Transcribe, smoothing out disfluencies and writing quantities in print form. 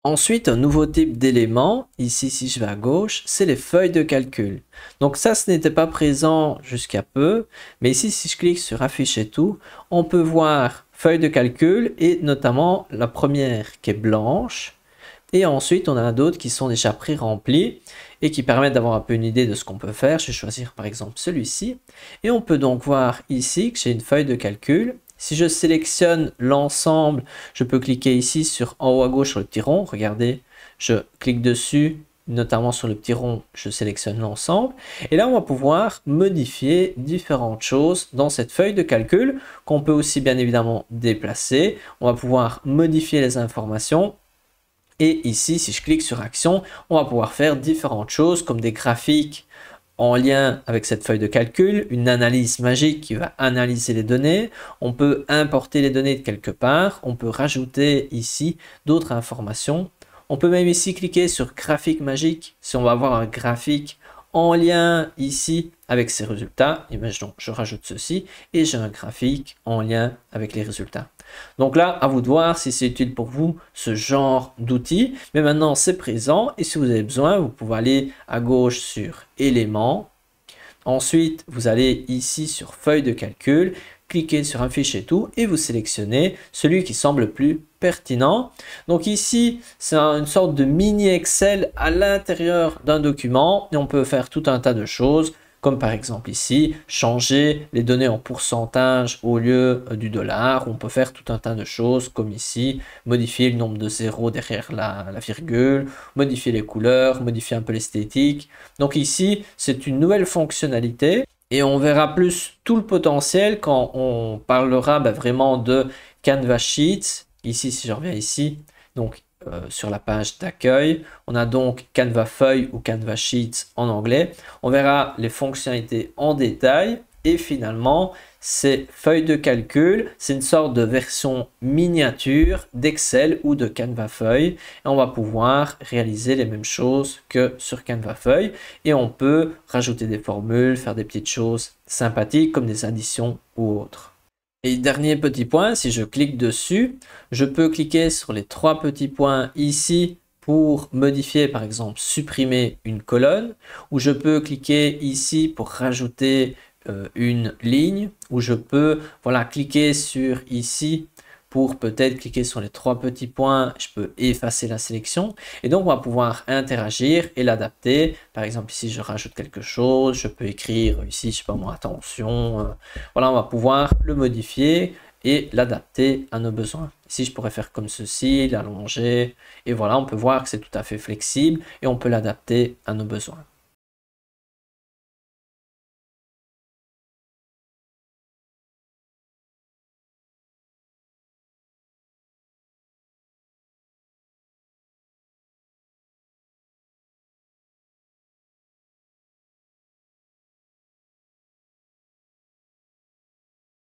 Ensuite, un nouveau type d'élément, ici si je vais à gauche, c'est les feuilles de calcul. Donc ça, ce n'était pas présent jusqu'à peu, mais ici si je clique sur afficher tout, on peut voir feuilles de calcul et notamment la première qui est blanche. Et ensuite, on en a d'autres qui sont déjà pré-remplis et qui permettent d'avoir un peu une idée de ce qu'on peut faire. Je vais choisir par exemple celui-ci. Et on peut donc voir ici que j'ai une feuille de calcul. Si je sélectionne l'ensemble, je peux cliquer ici sur en haut à gauche sur le petit rond. Regardez, je clique dessus, notamment sur le petit rond, je sélectionne l'ensemble. Et là, on va pouvoir modifier différentes choses dans cette feuille de calcul qu'on peut aussi bien évidemment déplacer. On va pouvoir modifier les informations. Et ici, si je clique sur Action, on va pouvoir faire différentes choses comme des graphiques en lien avec cette feuille de calcul, une analyse magique qui va analyser les données. On peut importer les données de quelque part. On peut rajouter ici d'autres informations. On peut même ici cliquer sur graphique magique si on va avoir un graphique en lien ici avec ces résultats. Imaginons, je rajoute ceci et j'ai un graphique en lien avec les résultats. Donc là, à vous de voir si c'est utile pour vous ce genre d'outil. Mais maintenant, c'est présent et si vous avez besoin, vous pouvez aller à gauche sur éléments. Ensuite, vous allez ici sur feuille de calcul, cliquez sur afficher tout et vous sélectionnez celui qui semble le plus pertinent. Donc ici, c'est une sorte de mini Excel à l'intérieur d'un document et on peut faire tout un tas de choses. Comme par exemple ici, changer les données en pourcentage au lieu du dollar. On peut faire tout un tas de choses comme ici, modifier le nombre de zéros derrière la virgule, modifier les couleurs, modifier un peu l'esthétique. Donc ici, c'est une nouvelle fonctionnalité et on verra plus tout le potentiel quand on parlera vraiment de Canva Sheets. Ici, si je reviens ici, donc sur la page d'accueil. On a donc Canva Feuille ou Canva Sheets en anglais. On verra les fonctionnalités en détail et finalement, ces feuilles de calcul, c'est une sorte de version miniature d'Excel ou de Canva Feuille. Et on va pouvoir réaliser les mêmes choses que sur Canva Feuille et on peut rajouter des formules, faire des petites choses sympathiques comme des additions ou autres. Et dernier petit point, si je clique dessus, je peux cliquer sur les trois petits points ici pour modifier, par exemple, supprimer une colonne, ou je peux cliquer ici pour rajouter une ligne, ou je peux cliquer sur ici pour peut-être cliquer sur les trois petits points, je peux effacer la sélection et donc on va pouvoir interagir et l'adapter. Par exemple ici je rajoute quelque chose, je peux écrire ici, je sais pas moi, attention, voilà, on va pouvoir le modifier et l'adapter à nos besoins. Ici je pourrais faire comme ceci, l'allonger et voilà, on peut voir que c'est tout à fait flexible et on peut l'adapter à nos besoins.